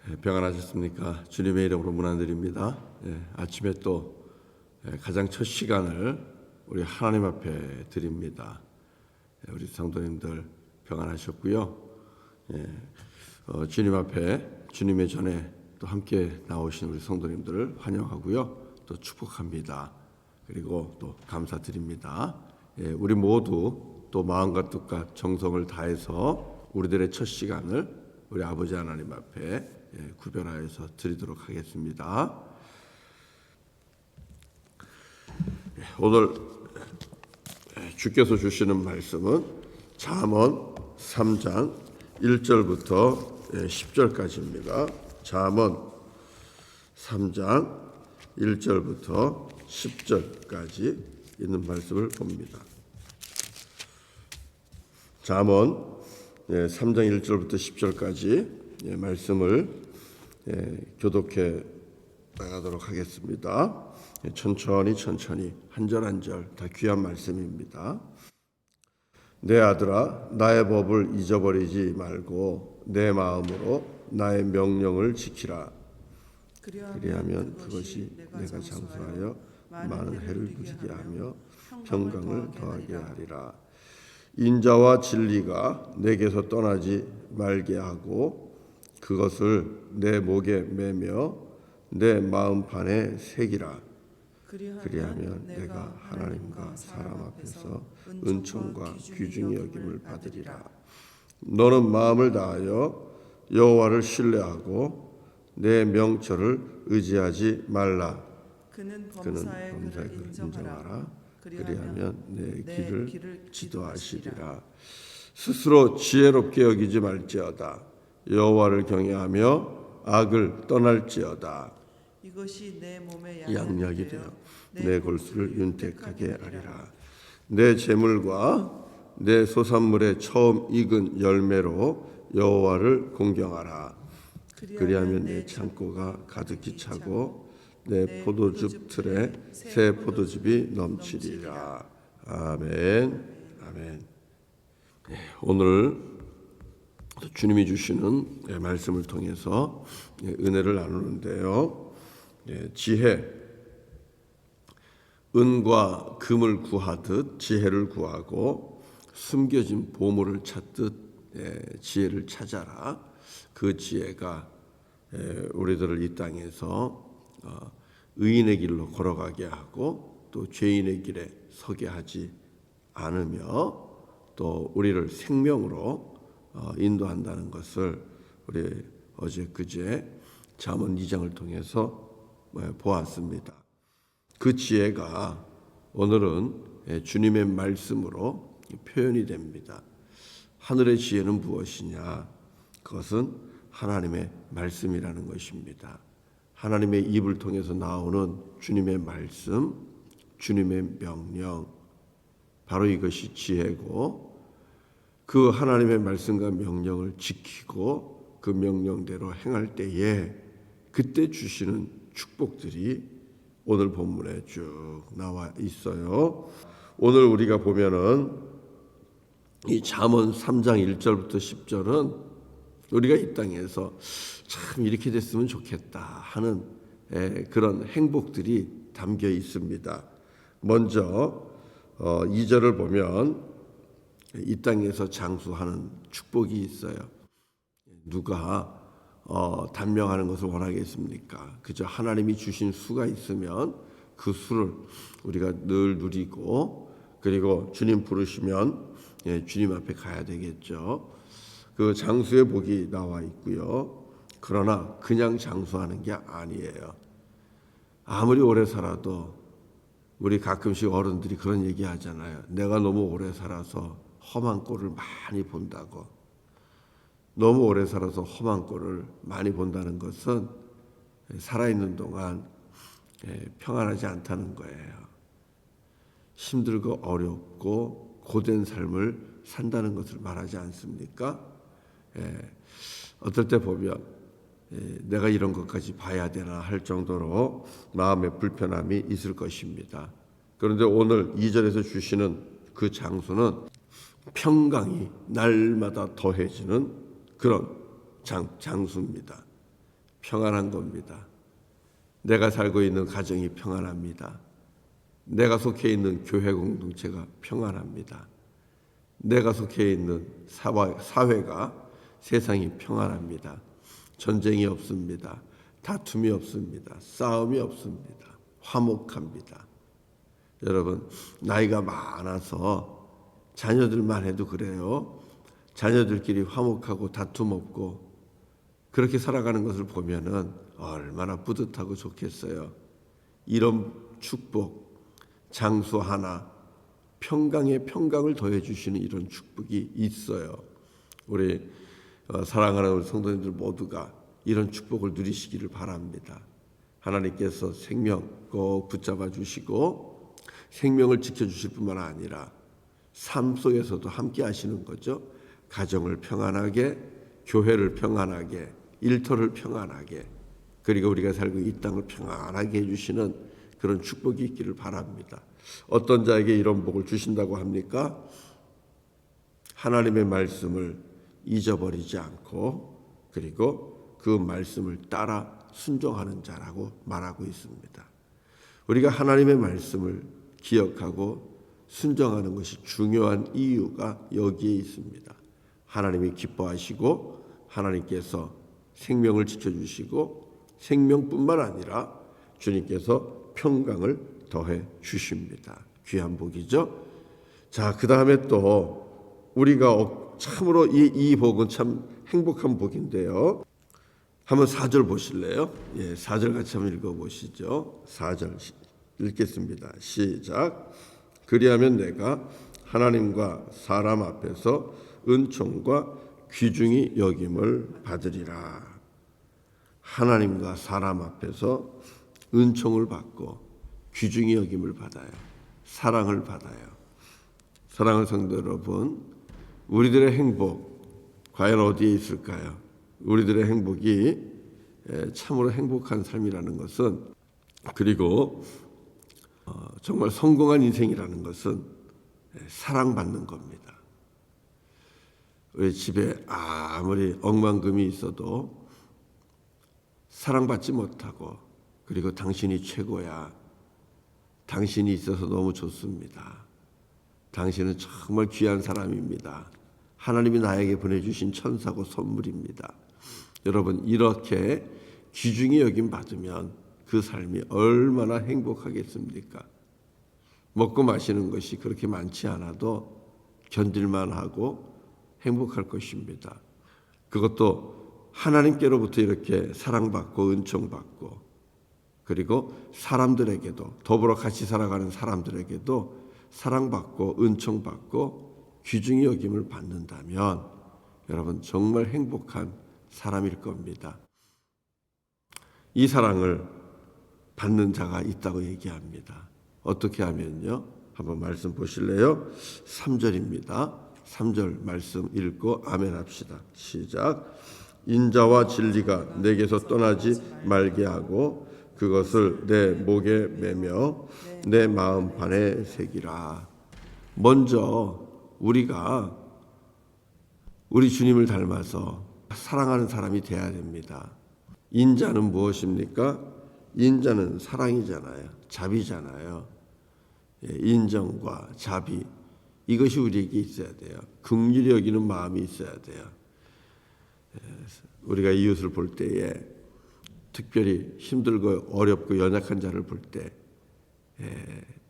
평안하셨습니까? 주님의 이름으로 문안드립니다. 아침에 또 가장 첫 시간을 우리 하나님 앞에 드립니다. 우리 성도님들 평안하셨고요. 주님 앞에 주님의 전에 또 함께 나오신 우리 성도님들을 환영하고요. 또 축복합니다. 그리고 또 감사드립니다. 우리 모두 또 마음과 뜻과 정성을 다해서 우리들의 첫 시간을 우리 아버지 하나님 앞에 구별하여서 드리도록 하겠습니다. 오늘 주께서 주시는 말씀은 잠언 3장 1절부터 10절까지입니다. 잠언 3장 1절부터 10절까지 있는 말씀을 봅니다. 잠언 3장 1절부터 10절까지 말씀을 교독해 나가도록 하겠습니다. 천천히 한 절 한 절 다 귀한 말씀입니다. 내 아들아, 나의 법을 잊어버리지 말고 내 마음으로 나의 명령을 지키라. 그리하면 그것이 내가 장수하여 많은 해를 누리게 하며 평강을 더하게 하리라. 인자와 진리가 내게서 떠나지 말게 하고 그것을 내 목에 매며 내 마음판에 새기라. 그리하면 내가 하나님과 사람 앞에서 은총과 귀중히 여김을 받으리라. 너는 마음을 다하여 여호와를 신뢰하고 내 명철을 의지하지 말라. 그는 범사에 그를 인정하라. 그리하면 내 길을 지도하시리라. 스스로 지혜롭게 여기지 말지어다. 여호와를 경외하며 악을 떠날지어다. 이것이 내 몸의 양약이 되어 내 골수를 윤택하게 하리라. 내 재물과 내 소산물의 처음 익은 열매로 여호와를 공경하라. 그리하면 내 창고가 가득히 차고 내 포도즙 틀에 새 포도즙이 넘치리라. 아멘. 오늘 주님이 주시는 말씀을 통해서 은혜를 나누는데요. 지혜, 은과 금을 구하듯 지혜를 구하고 숨겨진 보물을 찾듯 지혜를 찾아라. 그 지혜가 우리들을 이 땅에서 의인의 길로 걸어가게 하고 또 죄인의 길에 서게 하지 않으며 또 우리를 생명으로 인도한다는 것을 우리 어제 그제 잠언 2장을 통해서 보았습니다. 그 지혜가 오늘은 주님의 말씀으로 표현이 됩니다. 하늘의 지혜는 무엇이냐? 그것은 하나님의 말씀이라는 것입니다. 하나님의 입을 통해서 나오는 주님의 말씀, 주님의 명령, 바로 이것이 지혜고, 그 하나님의 말씀과 명령을 지키고 그 명령대로 행할 때에 그때 주시는 축복들이 오늘 본문에 쭉 나와 있어요. 오늘 우리가 보면은 이 잠언 3장 1절부터 10절은 우리가 이 땅에서 참 이렇게 됐으면 좋겠다 하는 그런 행복들이 담겨 있습니다. 먼저 2절을 보면 이 땅에서 장수하는 축복이 있어요. 누가 단명하는 것을 원하겠습니까? 그저 하나님이 주신 수가 있으면 그 수를 우리가 늘 누리고, 그리고 주님 부르시면 주님 앞에 가야 되겠죠. 그 장수의 복이 나와 있고요. 그러나 그냥 장수하는 게 아니에요. 아무리 오래 살아도 우리 가끔씩 어른들이 그런 얘기 하잖아요. 내가 너무 오래 살아서 험한 꼴을 많이 본다고. 너무 오래 살아서 험한 꼴을 많이 본다는 것은 살아있는 동안 평안하지 않다는 거예요. 힘들고 어렵고 고된 삶을 산다는 것을 말하지 않습니까? 어떨 때 보면 내가 이런 것까지 봐야 되나 할 정도로 마음의 불편함이 있을 것입니다. 그런데 오늘 2절에서 주시는 그 장수는 평강이 날마다 더해지는 그런 장수입니다. 평안한 겁니다. 내가 살고 있는 가정이 평안합니다. 내가 속해 있는 교회 공동체가 평안합니다. 내가 속해 있는 사회가 세상이 평안합니다. 전쟁이 없습니다. 다툼이 없습니다. 싸움이 없습니다. 화목합니다. 여러분, 나이가 많아서 자녀들만 해도 그래요. 자녀들끼리 화목하고 다툼 없고 그렇게 살아가는 것을 보면은 얼마나 뿌듯하고 좋겠어요. 이런 축복, 장수 하나, 평강에 평강을 더해 주시는 이런 축복이 있어요. 우리 사랑하는 우리 성도님들 모두가 이런 축복을 누리시기를 바랍니다. 하나님께서 생명 꼭 붙잡아 주시고 생명을 지켜주실 뿐만 아니라 삶 속에서도 함께 하시는 거죠. 가정을 평안하게, 교회를 평안하게, 일터를 평안하게, 그리고 우리가 살고 이 땅을 평안하게 해주시는 그런 축복이 있기를 바랍니다. 어떤 자에게 이런 복을 주신다고 합니까? 하나님의 말씀을 잊어버리지 않고 그리고 그 말씀을 따라 순종하는 자라고 말하고 있습니다. 우리가 하나님의 말씀을 기억하고 순종하는 것이 중요한 이유가 여기에 있습니다. 하나님이 기뻐하시고 하나님께서 생명을 지켜주시고 생명뿐만 아니라 주님께서 평강을 더해 주십니다. 귀한 복이죠. 자, 그 다음에 또 우리가 참으로 이 복은 참 행복한 복인데요. 한번 4절 보실래요? 4절 같이 한번 읽어보시죠. 4절 읽겠습니다. 시작. 그리하면 내가 하나님과 사람 앞에서 은총과 귀중히 여김을 받으리라. 하나님과 사람 앞에서 은총을 받고 귀중히 여김을 받아요. 사랑을 받아요. 사랑하는 성도 여러분, 우리들의 행복 과연 어디에 있을까요? 우리들의 행복이 참으로 행복한 삶이라는 것은, 그리고 정말 성공한 인생이라는 것은 사랑받는 겁니다. 우리 집에 아무리 억만금이 있어도 사랑받지 못하고, 그리고 당신이 최고야, 당신이 있어서 너무 좋습니다, 당신은 정말 귀한 사람입니다, 하나님이 나에게 보내주신 천사고 선물입니다. 여러분, 이렇게 귀중히 여김 받으면 그 삶이 얼마나 행복하겠습니까? 먹고 마시는 것이 그렇게 많지 않아도 견딜만 하고 행복할 것입니다. 그것도 하나님께로부터 이렇게 사랑받고 은총받고, 그리고 사람들에게도, 더불어 같이 살아가는 사람들에게도 사랑받고 은총받고 귀중히 여김을 받는다면 여러분 정말 행복한 사람일 겁니다. 이 사랑을 받는 자가 있다고 얘기합니다. 어떻게 하면요? 한번 말씀 보실래요? 3절입니다. 3절 말씀 읽고 아멘 합시다. 시작. 인자와 진리가 내게서 떠나지 말게 하고 그것을 내 목에 매며 내 마음 판에 새기라. 먼저 우리가 우리 주님을 닮아서 사랑하는 사람이 돼야 됩니다. 인자는 무엇입니까? 인자는 사랑이잖아요. 자비잖아요. 인정과 자비, 이것이 우리에게 있어야 돼요. 긍휼히 여기는 마음이 있어야 돼요. 우리가 이웃을 볼 때에, 특별히 힘들고 어렵고 연약한 자를 볼 때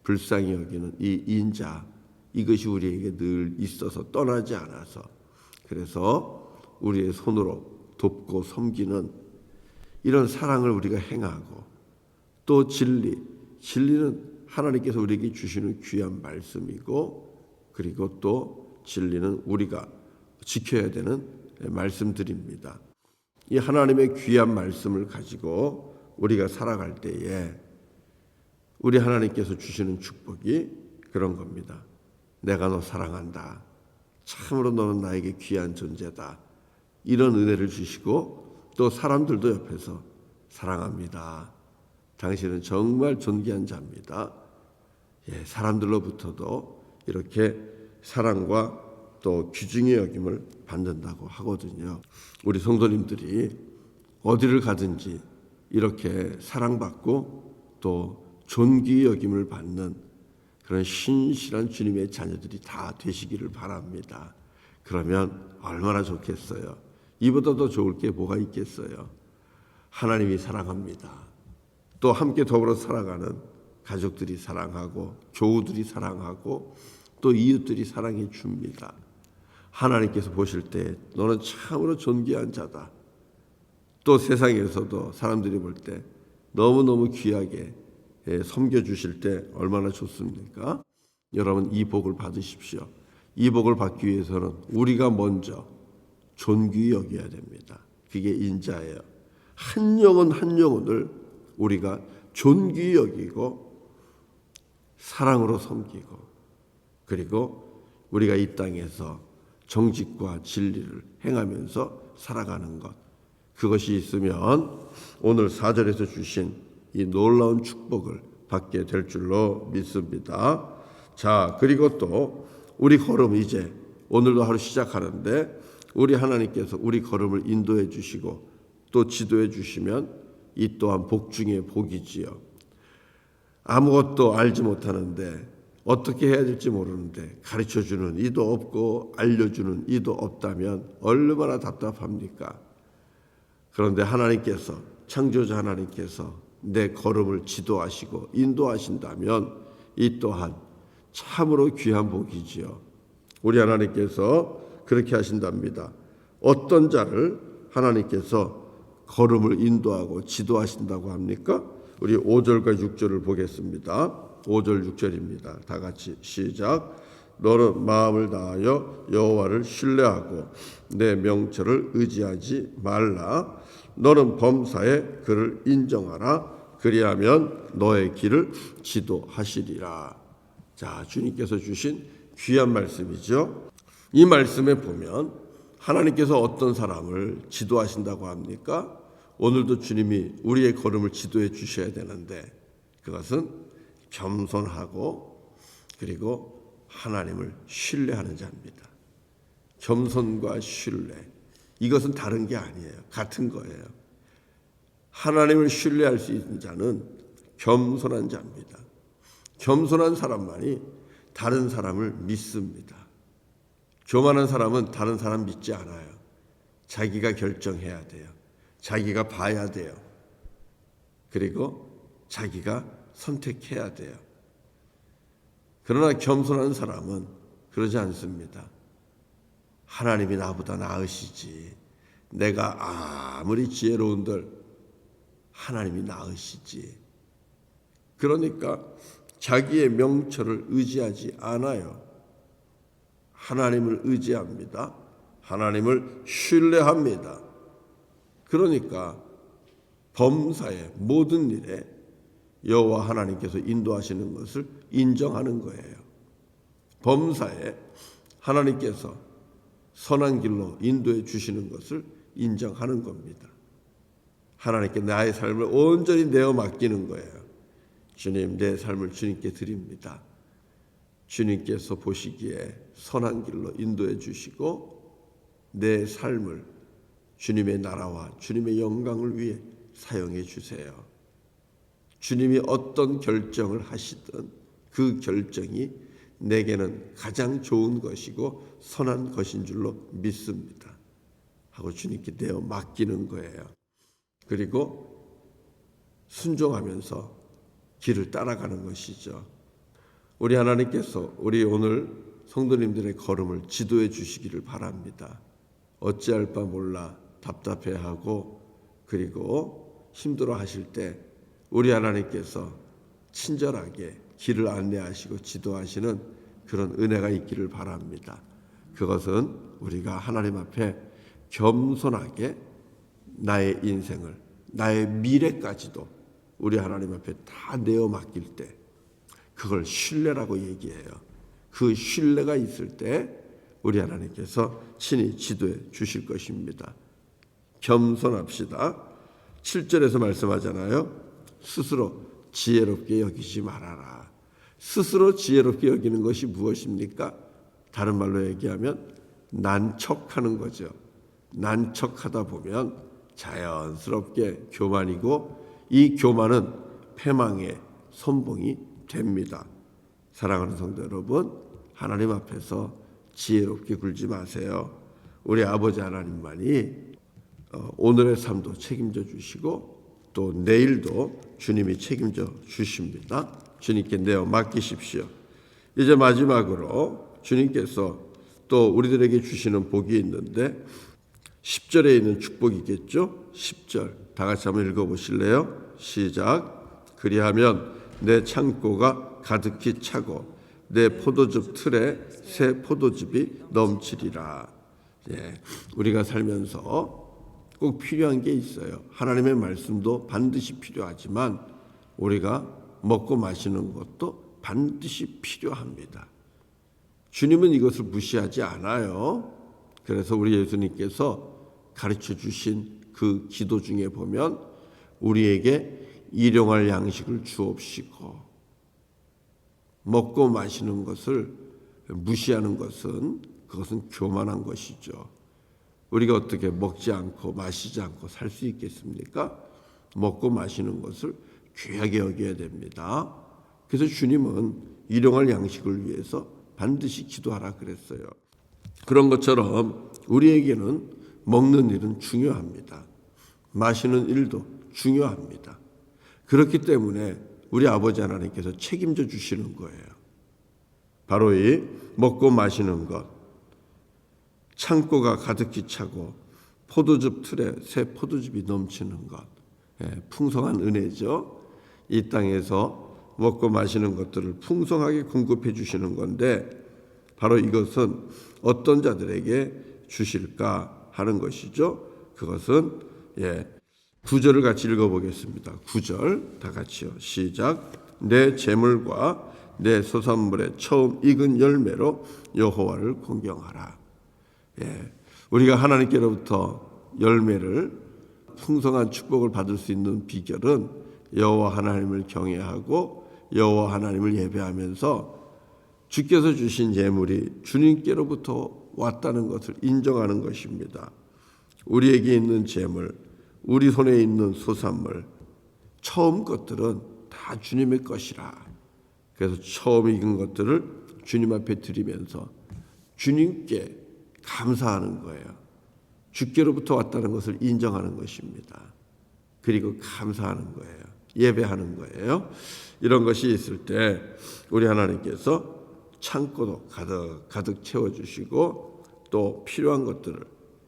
불쌍히 여기는 이 인자, 이것이 우리에게 늘 있어서 떠나지 않아서, 그래서 우리의 손으로 돕고 섬기는 이런 사랑을 우리가 행하고, 또 진리는 하나님께서 우리에게 주시는 귀한 말씀이고, 그리고 또 진리는 우리가 지켜야 되는 말씀들입니다. 이 하나님의 귀한 말씀을 가지고 우리가 살아갈 때에 우리 하나님께서 주시는 축복이 그런 겁니다. 내가 너 사랑한다. 참으로 너는 나에게 귀한 존재다. 이런 은혜를 주시고, 또 사람들도 옆에서 사랑합니다. 당신은 정말 존귀한 자입니다. 사람들로부터도 이렇게 사랑과 또 귀중히 여김을 받는다고 하거든요. 우리 성도님들이 어디를 가든지 이렇게 사랑받고 또 존귀 여김을 받는 그런 신실한 주님의 자녀들이 다 되시기를 바랍니다. 그러면 얼마나 좋겠어요. 이보다 더 좋을 게 뭐가 있겠어요. 하나님이 사랑합니다. 또 함께 더불어 살아가는 가족들이 사랑하고 교우들이 사랑하고 또 이웃들이 사랑해 줍니다. 하나님께서 보실 때 너는 참으로 존귀한 자다. 또 세상에서도 사람들이 볼 때 너무너무 귀하게 섬겨주실 때 얼마나 좋습니까? 여러분 이 복을 받으십시오. 이 복을 받기 위해서는 우리가 먼저 존귀 여겨야 됩니다. 그게 인자예요. 한 영혼 한 영혼을 우리가 존귀 여기고 사랑으로 섬기고 그리고 우리가 이 땅에서 정직과 진리를 행하면서 살아가는 것, 그것이 있으면 오늘 4절에서 주신 이 놀라운 축복을 받게 될 줄로 믿습니다. 자, 그리고 또 우리 걸음 이제 오늘도 하루 시작하는데 우리 하나님께서 우리 걸음을 인도해 주시고 또 지도해 주시면 이 또한 복 중에 복이지요. 아무것도 알지 못하는데 어떻게 해야 될지 모르는데 가르쳐주는 이도 없고 알려주는 이도 없다면 얼마나 답답합니까? 그런데 하나님께서 창조자 하나님께서 내 걸음을 지도하시고 인도하신다면 이 또한 참으로 귀한 복이지요. 우리 하나님께서 그렇게 하신답니다. 어떤 자를 하나님께서 걸음을 인도하고 지도하신다고 합니까? 우리 5절과 6절을 보겠습니다. 5절 6절입니다. 다 같이 시작. 너는 마음을 다하여 여호와를 신뢰하고 내 명철을 의지하지 말라. 너는 범사에 그를 인정하라. 그리하면 너의 길을 지도하시리라. 자, 주님께서 주신 귀한 말씀이죠. 이 말씀에 보면 하나님께서 어떤 사람을 지도하신다고 합니까? 오늘도 주님이 우리의 걸음을 지도해 주셔야 되는데 그것은 겸손하고 그리고 하나님을 신뢰하는 자입니다. 겸손과 신뢰, 이것은 다른 게 아니에요. 같은 거예요. 하나님을 신뢰할 수 있는 자는 겸손한 자입니다. 겸손한 사람만이 다른 사람을 믿습니다. 교만한 사람은 다른 사람 믿지 않아요. 자기가 결정해야 돼요. 자기가 봐야 돼요. 그리고 자기가 선택해야 돼요. 그러나 겸손한 사람은 그러지 않습니다. 하나님이 나보다 나으시지. 내가 아무리 지혜로운들 하나님이 나으시지. 그러니까 자기의 명철을 의지하지 않아요. 하나님을 의지합니다. 하나님을 신뢰합니다. 그러니까 범사의 모든 일에 여호와 하나님께서 인도하시는 것을 인정하는 거예요. 범사에 하나님께서 선한 길로 인도해 주시는 것을 인정하는 겁니다. 하나님께 나의 삶을 온전히 내어 맡기는 거예요. 주님, 내 삶을 주님께 드립니다. 주님께서 보시기에 선한 길로 인도해 주시고 내 삶을 주님의 나라와 주님의 영광을 위해 사용해 주세요. 주님이 어떤 결정을 하시든 그 결정이 내게는 가장 좋은 것이고 선한 것인 줄로 믿습니다. 하고 주님께 내어 맡기는 거예요. 그리고 순종하면서 길을 따라가는 것이죠. 우리 하나님께서 우리 오늘 성도님들의 걸음을 지도해 주시기를 바랍니다. 어찌할 바 몰라 답답해하고 그리고 힘들어 하실 때 우리 하나님께서 친절하게 길을 안내하시고 지도하시는 그런 은혜가 있기를 바랍니다. 그것은 우리가 하나님 앞에 겸손하게 나의 인생을, 나의 미래까지도 우리 하나님 앞에 다 내어 맡길 때 그걸 신뢰라고 얘기해요. 그 신뢰가 있을 때 우리 하나님께서 친히 지도해 주실 것입니다. 겸손합시다. 7절에서 말씀하잖아요. 스스로 지혜롭게 여기지 말아라. 스스로 지혜롭게 여기는 것이 무엇입니까? 다른 말로 얘기하면 난척하는 거죠. 난척하다 보면 자연스럽게 교만이고 이 교만은 패망의 선봉이 됩니다. 사랑하는 성도 여러분, 하나님 앞에서 지혜롭게 굴지 마세요. 우리 아버지 하나님만이 오늘의 삶도 책임져 주시고 또 내일도 주님이 책임져 주십니다. 주님께 내어 맡기십시오. 이제 마지막으로 주님께서 또 우리들에게 주시는 복이 있는데 10절에 있는 축복이겠죠. 10절 다 같이 한번 읽어보실래요? 시작. 그리하면 내 창고가 가득히 차고 내 포도즙 틀에 새 포도즙이 넘치리라. 우리가 살면서 꼭 필요한 게 있어요. 하나님의 말씀도 반드시 필요하지만 우리가 먹고 마시는 것도 반드시 필요합니다. 주님은 이것을 무시하지 않아요. 그래서 우리 예수님께서 가르쳐 주신 그 기도 중에 보면 우리에게 일용할 양식을 주옵시고, 먹고 마시는 것을 무시하는 것은 그것은 교만한 것이죠. 우리가 어떻게 먹지 않고 마시지 않고 살 수 있겠습니까? 먹고 마시는 것을 귀하게 여겨야 됩니다. 그래서 주님은 일용할 양식을 위해서 반드시 기도하라 그랬어요. 그런 것처럼 우리에게는 먹는 일은 중요합니다. 마시는 일도 중요합니다. 그렇기 때문에 우리 아버지 하나님께서 책임져 주시는 거예요. 바로 이 먹고 마시는 것, 창고가 가득히 차고 포도즙 틀에 새 포도즙이 넘치는 것, 풍성한 은혜죠. 이 땅에서 먹고 마시는 것들을 풍성하게 공급해 주시는 건데 바로 이것은 어떤 자들에게 주실까 하는 것이죠. 그것은 9절을 같이 읽어보겠습니다. 9절 다 같이요. 시작. 내 재물과 내 소산물의 처음 익은 열매로 여호와를 공경하라. 우리가 하나님께로부터 열매를 풍성한 축복을 받을 수 있는 비결은 여호와 하나님을 경외하고 여호와 하나님을 예배하면서 주께서 주신 예물이 주님께로부터 왔다는 것을 인정하는 것입니다. 우리에게 있는 재물, 우리 손에 있는 소산물, 처음 것들은 다 주님의 것이라. 그래서 처음 익은 것들을 주님 앞에 드리면서 주님께 감사하는 거예요. 주께로부터 왔다는 것을 인정하는 것입니다. 그리고 감사하는 거예요. 예배하는 거예요. 이런 것이 있을 때 우리 하나님께서 창고도 가득 채워주시고 또 필요한 것들을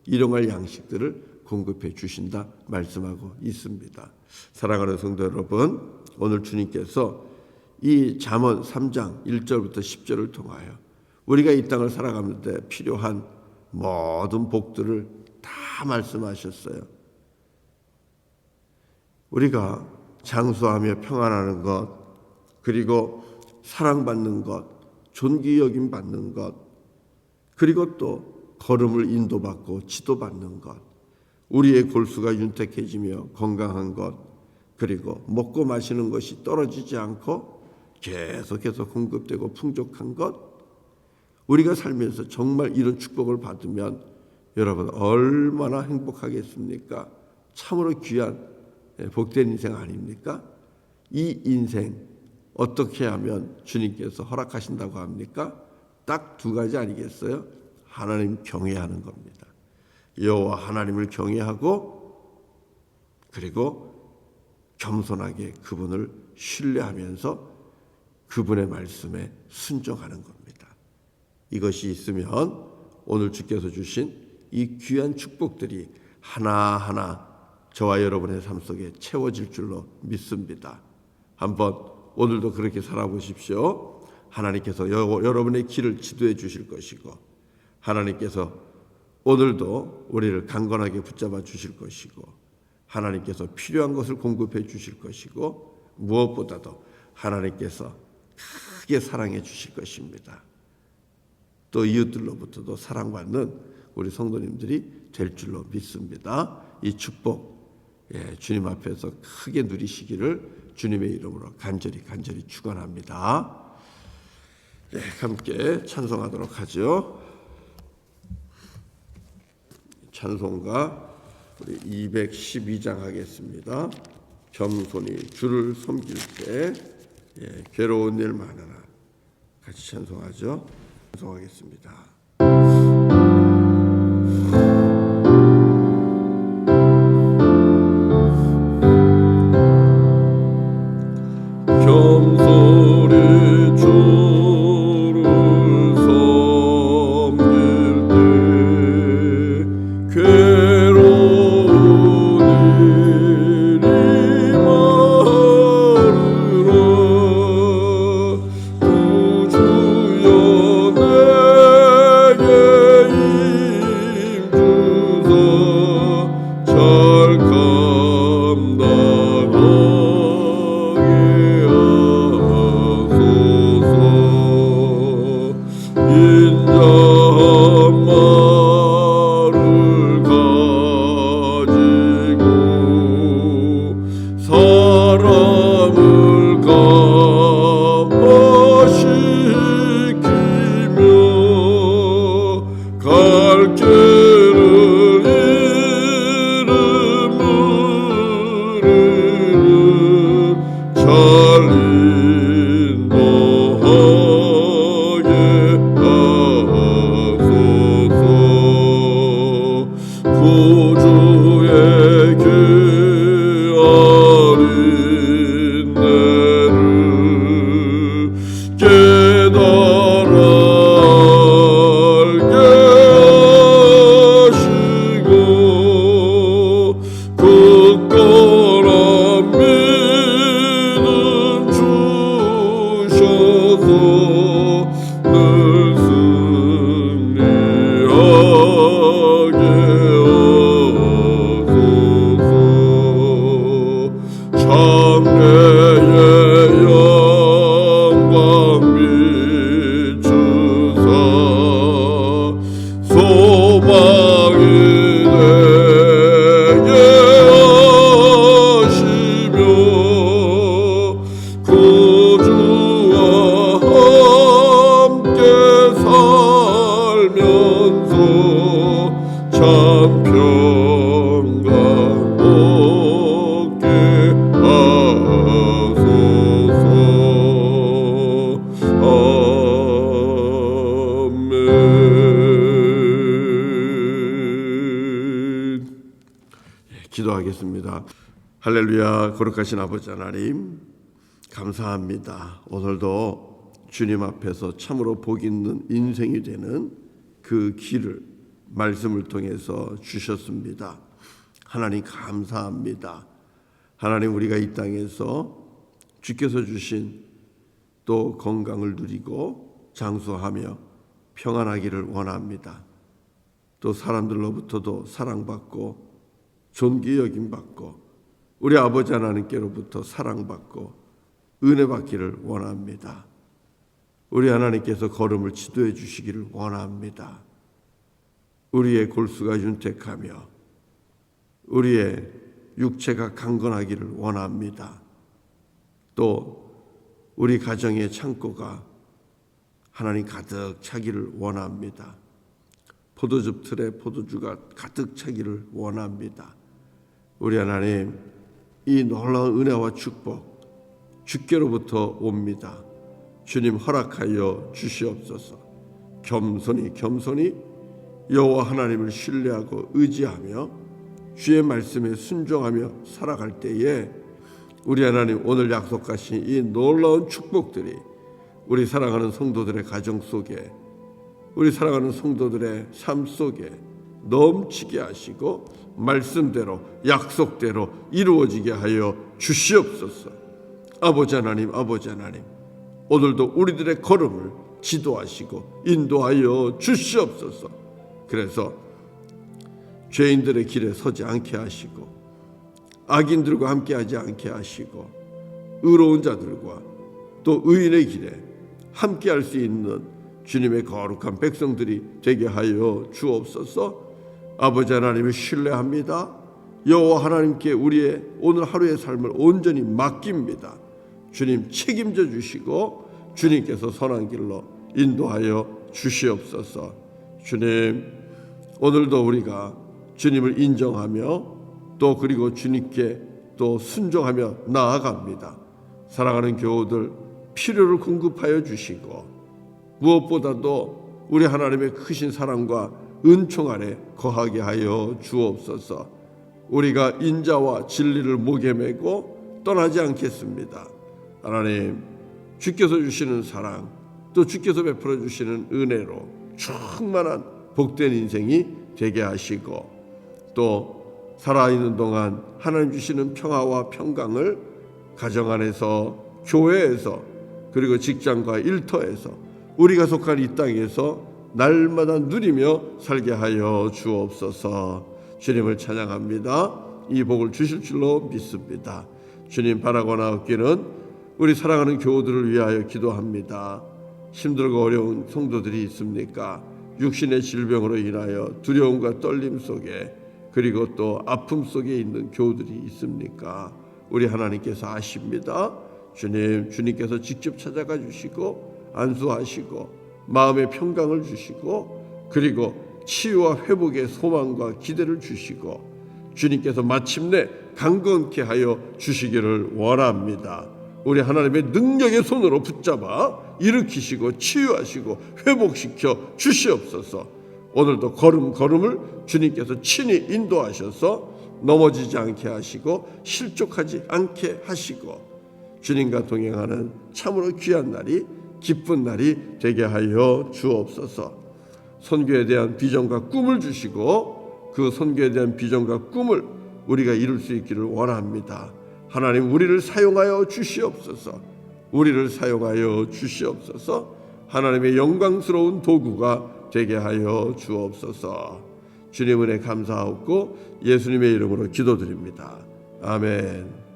일용할 양식들을 공급해 주신다 말씀하고 있습니다. 사랑하는 성도 여러분, 오늘 주님께서 이 잠언 3장 1절부터 10절을 통하여 우리가 이 땅을 살아가는데 필요한 모든 복들을 다 말씀하셨어요. 우리가 장수하며 평안하는 것, 그리고 사랑받는 것, 존귀 여김 받는 것, 그리고 또 걸음을 인도받고 지도받는 것, 우리의 골수가 윤택해지며 건강한 것, 그리고 먹고 마시는 것이 떨어지지 않고 계속해서 공급되고 풍족한 것, 우리가 살면서 정말 이런 축복을 받으면 여러분 얼마나 행복하겠습니까? 참으로 귀한 복된 인생 아닙니까? 이 인생 어떻게 하면 주님께서 허락하신다고 합니까? 딱 두 가지 아니겠어요? 하나님 경외하는 겁니다. 여호와 하나님을 경외하고 그리고 겸손하게 그분을 신뢰하면서 그분의 말씀에 순종하는 겁니다. 이것이 있으면 오늘 주께서 주신 이 귀한 축복들이 하나하나 저와 여러분의 삶 속에 채워질 줄로 믿습니다. 한번 오늘도 그렇게 살아보십시오. 하나님께서 여러분의 길을 지도해 주실 것이고 하나님께서 오늘도 우리를 강건하게 붙잡아 주실 것이고 하나님께서 필요한 것을 공급해 주실 것이고 무엇보다도 하나님께서 크게 사랑해 주실 것입니다. 또 이웃들로부터도 사랑받는 우리 성도님들이 될 줄로 믿습니다. 이 축복 주님 앞에서 크게 누리시기를 주님의 이름으로 간절히 축원합니다. 함께 찬송하도록 하죠. 찬송가 우리 212장 하겠습니다. 겸손히 주를 섬길 때 괴로운 일 많으나 같이 찬송하죠. 찬송하겠습니다. 겸손히 주를 섬길 때 괴로운 일이 많으나 구주여 내게 힘주사 잘 감당하게 인자한 말을 가지고 사랑을 감화시키며 갈 길을 잃은 잘 인도하게 구주의 귀한 인내를 깨달아 알게 하시고 굳건한 믿음 주셔서 늘 승리하게 장래의 영광 비추사 소망이 되게 하시며 구주와 함께 살면서 참 평강 얻게 하소서. 아멘. 기도하겠습니다. 할렐루야. 거룩하신 아버지 하나님 감사합니다. 오늘도 주님 앞에서 참으로 복 있는 인생이 되는 그 길을 말씀을 통해서 주셨습니다. 하나님 감사합니다. 하나님 우리가 이 땅에서 주께서 주신 또 건강을 누리고 장수하며 평안하기를 원합니다. 또 사람들로부터도 사랑받고 존귀 여김받고 우리 아버지 하나님께로부터 사랑받고 은혜받기를 원합니다. 우리 하나님께서 걸음을 지도해 주시기를 원합니다. 우리의 골수가 윤택하며 우리의 육체가 강건하기를 원합니다. 또 우리 가정의 창고가 하나님 가득 차기를 원합니다. 포도즙 틀에 포도주가 가득 차기를 원합니다. 우리 하나님 이 놀라운 은혜와 축복 주께로부터 옵니다. 주님 허락하여 주시옵소서. 겸손히 여호와 하나님을 신뢰하고 의지하며 주의 말씀에 순종하며 살아갈 때에 우리 하나님 오늘 약속하신 이 놀라운 축복들이 우리 사랑하는 성도들의 가정 속에 우리 사랑하는 성도들의 삶 속에 넘치게 하시고 말씀대로 약속대로 이루어지게 하여 주시옵소서. 아버지 하나님 오늘도 우리들의 걸음을 지도하시고 인도하여 주시옵소서. 그래서 죄인들의 길에 서지 않게 하시고 악인들과 함께하지 않게 하시고 의로운 자들과 또 의인의 길에 함께할 수 있는 주님의 거룩한 백성들이 되게 하여 주옵소서. 아버지 하나님을 신뢰합니다. 여호와 하나님께 우리의 오늘 하루의 삶을 온전히 맡깁니다. 주님 책임져 주시고 주님께서 선한 길로 인도하여 주시옵소서. 주님 오늘도 우리가 주님을 인정하며 또 그리고 주님께 또 순종하며 나아갑니다. 사랑하는 교우들, 필요를 공급하여 주시고 무엇보다도 우리 하나님의 크신 사랑과 은총 아래 거하게 하여 주옵소서. 우리가 인자와 진리를 목에 메고 떠나지 않겠습니다. 하나님, 주께서 주시는 사랑, 또 주께서 베풀어 주시는 은혜로 충만한 복된 인생이 되게 하시고, 또 살아있는 동안 하나님 주시는 평화와 평강을 가정 안에서, 교회에서, 그리고 직장과 일터에서, 우리가 속한 이 땅에서 날마다 누리며 살게 하여 주옵소서. 주님을 찬양합니다. 이 복을 주실 줄로 믿습니다. 주님 바라거나 얻기는 우리 사랑하는 교우들을 위하여 기도합니다. 힘들고 어려운 성도들이 있습니까? 육신의 질병으로 인하여 두려움과 떨림 속에, 그리고 또 아픔 속에 있는 교우들이 있습니까? 우리 하나님께서 아십니다. 주님께서 직접 찾아가 주시고 안수하시고 마음의 평강을 주시고, 그리고 치유와 회복의 소망과 기대를 주시고, 주님께서 마침내 강건케 하여 주시기를 원합니다. 우리 하나님의 능력의 손으로 붙잡아 일으키시고 치유하시고 회복시켜 주시옵소서. 오늘도 걸음걸음을 주님께서 친히 인도하셔서 넘어지지 않게 하시고 실족하지 않게 하시고, 주님과 동행하는 참으로 귀한 날이, 기쁜 날이 되게 하여 주옵소서. 선교에 대한 비전과 꿈을 주시고 그 선교에 대한 비전과 꿈을 우리가 이룰 수 있기를 원합니다. 하나님, 우리를 사용하여 주시옵소서. 우리를 사용하여 주시옵소서. 하나님의 영광스러운 도구가 되게 하여 주옵소서. 주님 은혜 감사하옵고 예수님의 이름으로 기도드립니다. 아멘.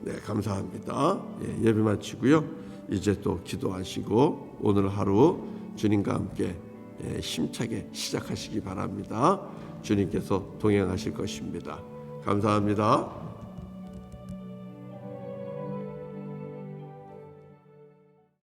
네, 감사합니다. 예배 마치고요. 이제 또 기도하시고 오늘 하루 주님과 함께 힘차게 시작하시기 바랍니다. 주님께서 동행하실 것입니다. 감사합니다.